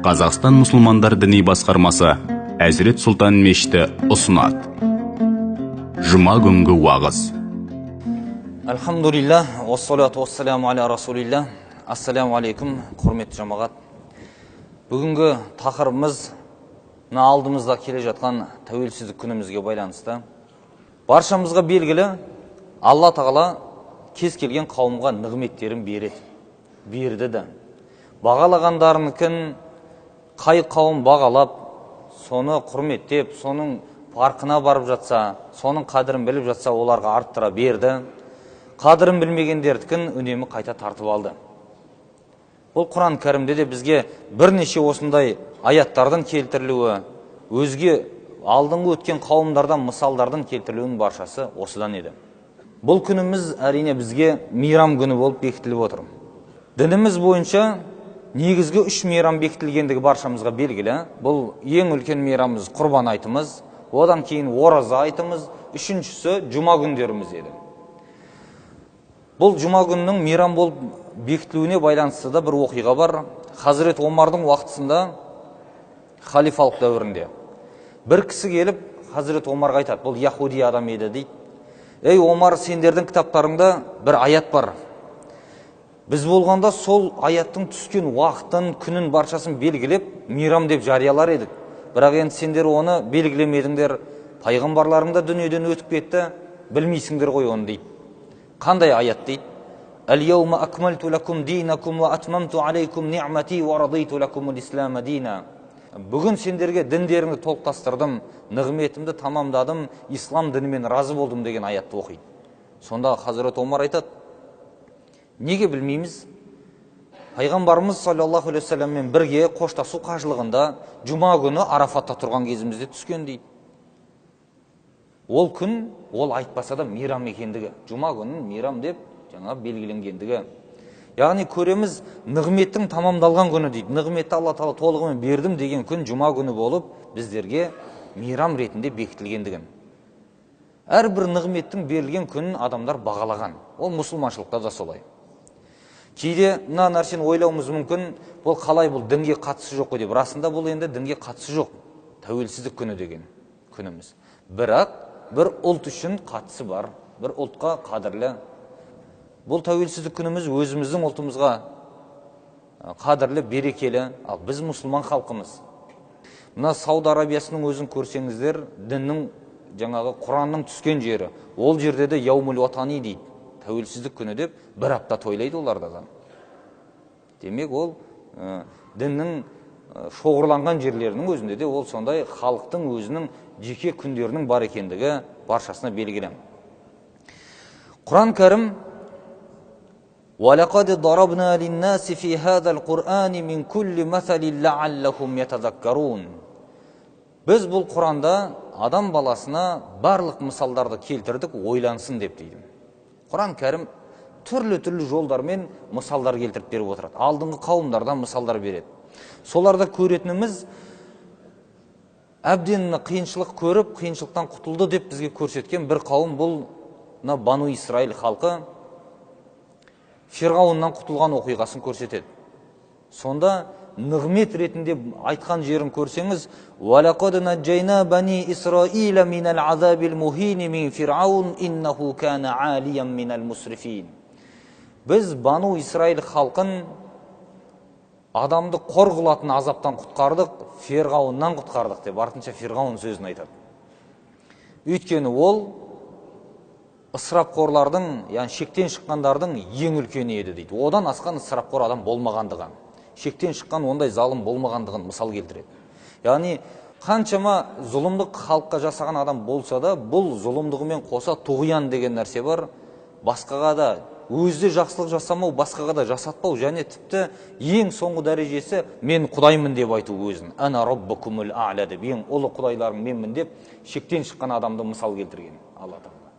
Қазақстан мұсылмандар діни басқармасы Әзірет Сұлтан мешіті ұсынады. Жұма күнгі уағыз. Алхамдулилlah, уассалату уассаламу аля расулилlah. Ассаламу алейкум, құрметті жамағат. Бүгінгі тақырыбымыз алдымызда келе жатқан тәуелсіздік күнімізге байланысты. Баршамызға белгілі, Алла тағала кез келген қауымға нығметтерін берді де. Бағалағандарыныкін қай қауым бағалап, соны құрметтеп, соның парқына барып жатса, соның қадірін біліп жатса, оларға арттыра берді. Қадірін білмегендердікін үнемі қайта тартып алды. Бұл Құран кәрімде де бізге бірнеше осындай аяттардың келтірілуі, өзге алдыңғы өткен қауымдардан мысалдардың келтірілуінің баршасы осыдан еді. Бұл күніміз әрине бізге мейрам күні болып бекітіліп отыр. Дініміз бойынша негізгі 3 мейрам бекітілгендігі баршамызға белгілі. Бұл ең үлкен мейрамымыз құрбан айтымыз, одан кейін ораза айтымыз, үшіншісі жұма күндеріміз еді. Бұл жұма күннің мейрам болып бекітілуіне байланысты да бір оқиға бар. Хазірет Омардың уақытысында, халифалық дәуірінде бір кісі келіп Хазірет Омарға айтады, бұл яхуди адам еді дейді. Ей Омар, сендердің кітаптарыңда бір аят бар. Біз болғанда сол аяттың түскен уақытын, күнін баршасын белгілеп, мейрам деп жариялар едік. Бірақ енді сендер оны белгілемедіңдер, пайғамбарларың да дүниеден өтіп кетті, білмейсіңдер ғой оны дейді. Қандай аят дейді? Әл-яума акмалту лакум динакум ва атмамту алейкум ни'мати ва радиту лакум ул-ислама дина. Бүгін сендерге діндеріңді толықтастырдым, нығметімді тамамдадым, ислам дінімен разы болдым деген аятты оқиды. Сонда Хазірет Омар айтады, неге білмейміз? Пайғамбарымыз саллаллаху алейхи вассаламмен бірге қоштасу қажылығында жұма күні Арафатта тұрған кезімізде түскен дейді. Ол күн, ол айтпаса да мейрам екендігі, жұма күнін мейрам деп жаңа белгіленгендігі. Яғни көреміз, нығметтің тамамдалған күні дейді. Нығметті Алла Тағала толығымен бердім деген күн жұма күні болып, біздерге мейрам ретінде бекітілгендігін. Әрбір нығметтің берілген күнін адамдар бағалаған. Ол мұсылманшылықта да солай. Кейде мына нәрсені ойлауымыз мүмкін, бұл қалай, бұл дінге қатысы жоқ деп. Расында бұл енді дінге қатысы жоқ. Тәуелсіздік күні деген күніміз. Бірақ бір ұлт үшін қатысы бар, бір ұлтқа қадірлі. Бұл тәуелсіздік күніміз өзіміздің ұлтымызға қадірлі, берекелі, ал біз мұсылман халқымыз. Мына Сауд Арабиясының өзін көрсеңіздер, діннің жаңағы Құранның түскен жері, ол жерде де яумул ватани дейді. Тәуелсіздік күні деп бір апта тойлайды оларда да. Демек ол діннің шоғырланған жерлерінің өзінде де ол сондай халықтың өзінің жеке күндерінің бар екендігі баршасына белгілі. Құран кәрім وَلَقَدْ ضَرَبْنَا لِلنَّاسِ فِي هَذَا الْقُرْآنِ مِنْ كُلِّ مَثَلٍ لَعَلَّهُمْ يَتَذَكَّرُونَ. Біз бұл Құранда адам баласына барлық мысалдарды келтірдік, ойлансын деп дейді. Құран кәрім түрлі жолдармен мысалдар келтіріп беріп отырады. Алдыңғы қауымдардан мысалдар береді. Соларда көретініміз әбден қиыншылық көріп, қиыншылықтан құтылды деп бізге көрсеткен бір қауым, бұл Бану Исраил халқы Фирғауыннан құтылған оқиғасын көрсетеді. Сонда нығмет ретінде айтқан жерін көрсеңіз, وَلَقَدْ نَجَّيْنَا بَنِي إِسْرَائِيلَ مِنَ الْعَذَابِ الْمُهِينِ مِنْ فِرْعَوْنَ إِنَّهُ كَانَ عَالِيًا مِنَ الْمُسْرِفِينَ. Біз Бану Исраил халқын адамды қор қылатын азаптан құтқардық, Фирғауыннан құтқардық деп артынша Фирғауын сөзін айтады. Өйткені ол ысырапқорлардың, яғни шектен шыққандардың ең үлкені еді дейді. Одан асқан ысырапқор адам болмағандығын, шектен шыққан ондай залым болмағандығын мысал келтіреді. Яғни қаншама зұлымдық халыққа жасаған адам болса да, бұл зұлымдығымен қоса тұғиян деген нәрсе бар. Басқаға да өзі жақсылық жасамау, басқаға да жасатпау, және тіпті ең соңғы дәрежесі мен құдаймын деп айту өзін. Ана роббукумул а'ля деп, ең ұлы құдайларым менмін деп шектен шыққан адамды мысал келтірген Алла Тағала.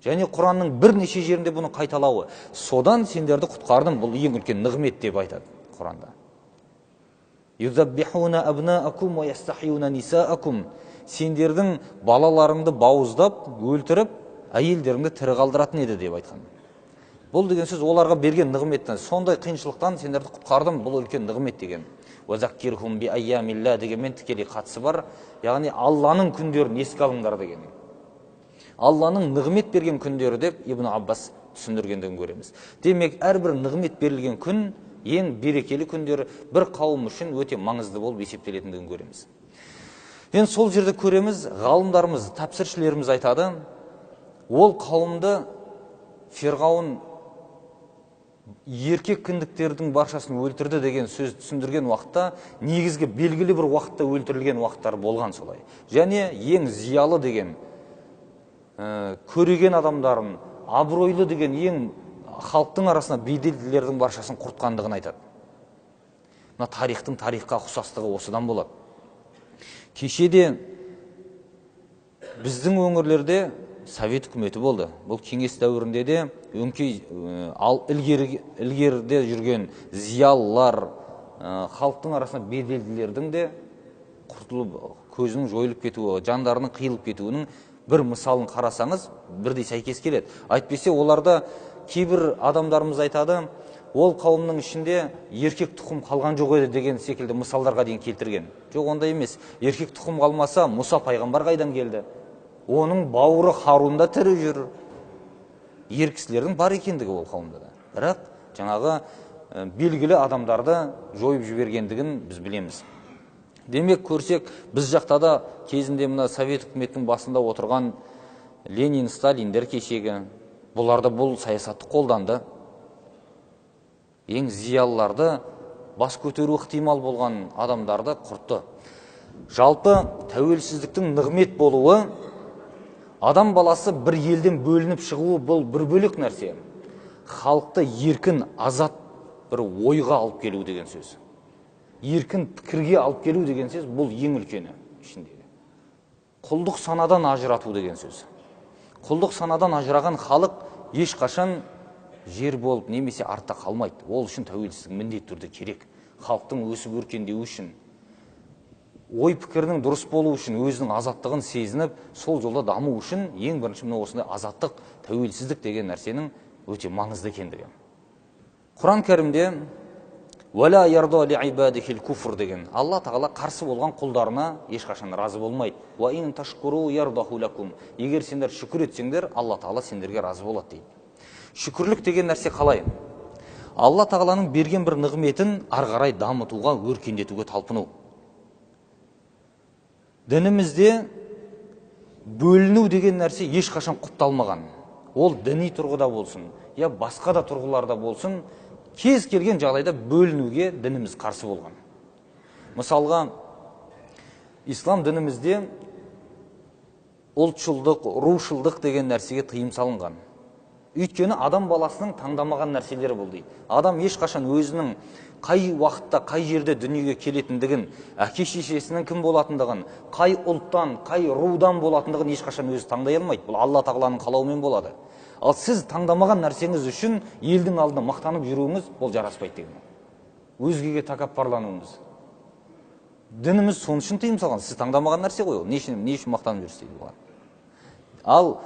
Және Құранның бірнеше жерінде бұны қайталауы. Содан сендерді құтқардым, бұл ең үлкен нығмет деп айтады Құранда. Юзаббихуна абнаакум ва ястахиюна нисаакум. сендердің балаларыңды бауыздап өлтіріп әйелдеріңді тірі қалдыратын еді деп айтқан. Бұл деген сөз оларға берген нығметтен, сондай қиыншылықтан сендерді құтқардым, бұл үлкен нығмет деген. Уазаккирхум би айямилла дегенмен тікелей қатысы бар. Яғни Алланың күндерін еске алыңдар деген. Алланың нығмет берген күндері деп Ибн Аббас түсіндіргендігін көреміз. Демек, әрбір нығмет берілген күн ең берекелі күндері бір қауым үшін өте маңызды болып есептелетіндігін көреміз. Енді сол жерде көреміз, ғалымдарымыз, тәпсіршілеріміз айтады, ол қауымды Фирғауын еркек кіндіктердің баршасын өлтірді деген сөз түсіндірген уақытта негізгі белгілі бір уақытта өлтірілген уақыттар болған солай. Және ең зиялы деген, көреген адамдарын, абыройлы деген ең халықтың арасына беделділердің баршасын құртқандығын айтады. Мына тарихтың тарихқа ұқсастығы осыдан болады. Кешеде біздің өңірлерде Совет үкіметі болды. Бұл кеңес дәуірінде де өңкей ілгеріде жүрген зиялылар, халықтың арасында беделділердің де құртылып, көзінің жойылып кетуі, жандарының қиылып кетуінің бір мысалын қарасаңыз, бірдей сәйкес келеді. Айтпесе, оларда кейбір адамдарымыз айтады, ол қауымның ішінде еркек тұқым қалған жоқ еді деген секілді мысалдарға дейін келтірген. Жоқ, ондай емес. Еркек тұқым қалмаса, Мұса пайғамбар қайдан келді? Оның бауыры Харунда тірі жүр. Ер кісілердің бар екендігі ол қауымда да. Бірақ жаңағы белгілі адамдарды жойып жібергендігін біз білеміз. Демек, көрсек, біз жақта да кезінде мына Совет үкіметінің басында отырған Ленин, Сталиндер кешегі, бұларды бұл саясатты қолданды. Ең зиялыларды, бас көтеру ықтимал болған адамдарды құртты. Жалпы тәуелсіздіктің нығмет болуы, адам баласы бір елден бөлініп шығуы бұл бір бөлек нәрсе. Халықты еркін, азат бір ойға алып келу деген сөз. Еркін пікірге алып келу деген сөз, бұл ең үлкені ішіндегі. Құлдық санадан ажырату деген сөз. Құлдық санадан ажыраған халық ешқашан жер болып немесе артта қалмайды. Ол үшін тәуелсіздік міндетті түрде керек. Халықтың өсіп өркендеуі үшін, ой пікірінің дұрыс болу үшін, өзінің азаттығын сезініп, сол жолда даму үшін ең бірінші мына осындай азаттық, тәуелсіздік деген нәрсенің өте маңызды екендігі. Құран кәрімде «Вәлә ярда ли ибадихил куфр» деген, Алла тағала қарсы болған құлдарына ешқашан разы болмайды. «Ва ин ташкуру ярдаху лакум». Егер сендер шүкір етсеңдер, Алла тағала сендерге разы болады дейді. Шүкірлік деген нәрсе қалай? Алла тағаланың берген бір нығметін ары қарай дамытуға, өркендетуге талпыну. Дінімізде бөліну деген нәрсе ешқашан құпталмаған. Ол діни тұрғыда болсын, я басқа да тұрғыларда болсын, кез келген жағдайда бөлінуге дініміз қарсы болған. Мысалға, ислам дінімізде ұлтшылдық, рушылдық деген нәрсеге тыйым салынған. Өйткені адам баласының таңдамаған нәрселері болды. Адам ешқашан өзінің қай уақытта, қай жерде дүниеге келетіндігін, әке шешесінің кім болатындығын, қай ұлттан, қай рудан болатындығын ешқашан өзі таңдай алмайды. Бұл Алла тағаланың қалауымен болады. Ал сіз таңдамаған нәрсеңіз үшін елдің алдында мақтанып жүруіңіз, бұл жараспайды деген. Өзгеге тәкаппарлануыңыз. Дініміз соның үшін тыйым салған. Сіз таңдамаған нәрсе ғой ол. Не үшін мақтанып жүрсіз дейді бұлар. Ал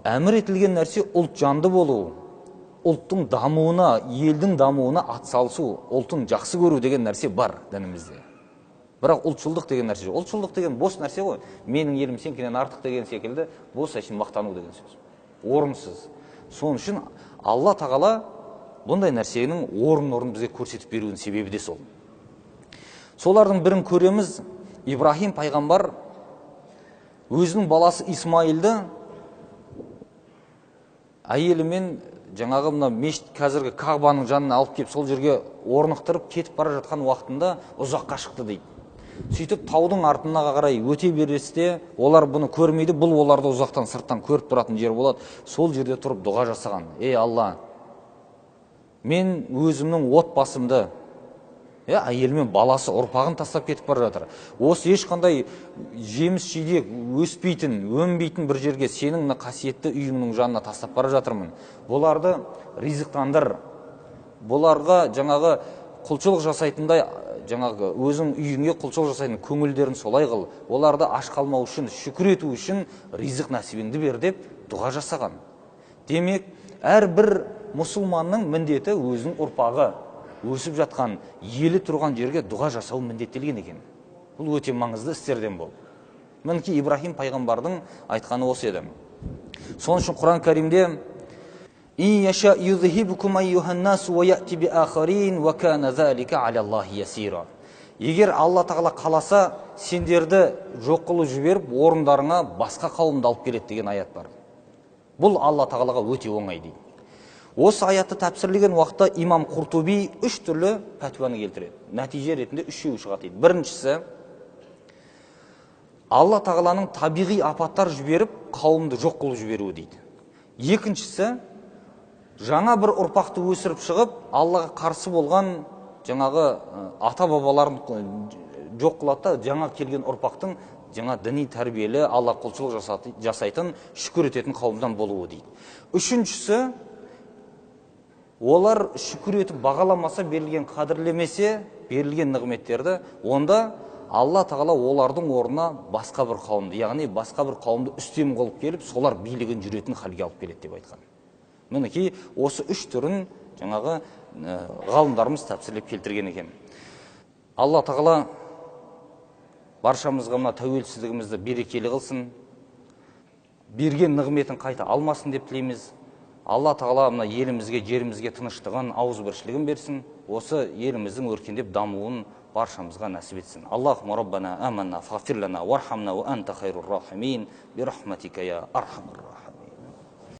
әмір етілген нәрсе ұлт жанды болу, ұлттың дамуына, елдің дамуына атсалысу, ұлтын жақсы көру деген нәрсе бар дінімізде. Бірақ ұлтшылдық деген нәрсе жоқ. Ұлтшылдық деген бос нәрсе ғой. Менің елім сенікінен артық деген секілді бос әшейін мақтану деген сөз. Орынсыз. Соның үшін Алла тағала бұндай нәрсенің орын бізге көрсетіп беруінің себебі де сол. Солардың бірін көреміз. Ибрахим пайғамбар өзінің баласы Исмаилді әйелімен жаңағы мына мешіт қазіргі Кағбаның жанына алып келіп сол жерге орнықтырып кетіп бара жатқан уақытында ұзаққа шықты дейді. Сөйтіп таудың артына қарай өте бересте олар бұны көрмейді, бұл оларды ұзақтан сырттан көріп тұратын жер болады. Сол жерде тұрып дұға жасаған. Ей Алла, мен өзімнің отбасымды, әйелімен баласы ұрпағын тастап кетіп бара жатыр. Осы ешқандай жеміс жидек өспейтін, өнбейтін бір жерге сенің қасиетті үйіңнің жанына тастап бара жатырмын. Бұларды ризықтандыр. Бұларға жаңағы құлшылық жасайтындай жаңағы өзің үйіңе құлшылық жасайтын көңілдерін солай қыл, оларды аш қалмау үшін, шүкір ету үшін ризық нәсібіңді бер деп дұға жасаған. Демек, әрбір мұсылманның міндеті өзінің ұрпағы өсіп жатқан елі тұрған жерге дұға жасау міндеттелген екен. Бұл өте маңызды істерден бол. Мінекей Ибрахим пайғамбардың айтқаны осы еді. Соның үшін Құран Кәрімде егер Алла тағала қаласа, сендерді жоқ қылып жіберіп, орындарыңа басқа қауымды алып келеді деген аят бар. Бұл Алла тағалаға өте оңай дейді. Осы аятты тәпсірлеген уақытта имам Құртуби үш түрлі пәтуаны келтіреді. Нәтиже ретінде үшеуі шығады дейді. Біріншісі, Алла тағаланың табиғи апаттар жіберіп, қауымды жоқ қылып жіберуі дейді. Екіншісі, жаңа бір ұрпақты өсіріп шығып, Аллаға қарсы болған жаңағы ата-бабаларын жоқ қылады, жаңа келген ұрпақтың жаңа діни тәрбиелі, Алла құлшылық жасайтын, шүкір ететін қауымдан болуы дейді. Үшіншісі, олар шүкір етіп бағаламаса, берілген қадірлемесе, берілген нығметтерді, онда Алла тағала олардың орнына басқа бір қауымды, яғни басқа бір қауымды үстем қылып келіп, солар билігін жүретін халге алып келеді деп айтқан. Мінекей осы үш түрін жаңағы ғалымдарымыз тәпсірлеп келтірген екен. Алла тағала баршамызға мына тәуелсіздігімізді берекелі қылсын, берген нығметін қайта алмасын деп тілейміз. Алла тағала мына елімізге, жерімізге тыныштығын, ауызбіршілігін берсін. Осы еліміздің өркендеп дамуын баршамызға нәсіп етсін. Аллахумма раббана аманна фағфир лана вархамна ва анта хайрур рахимин би рахматика я архамур рахим.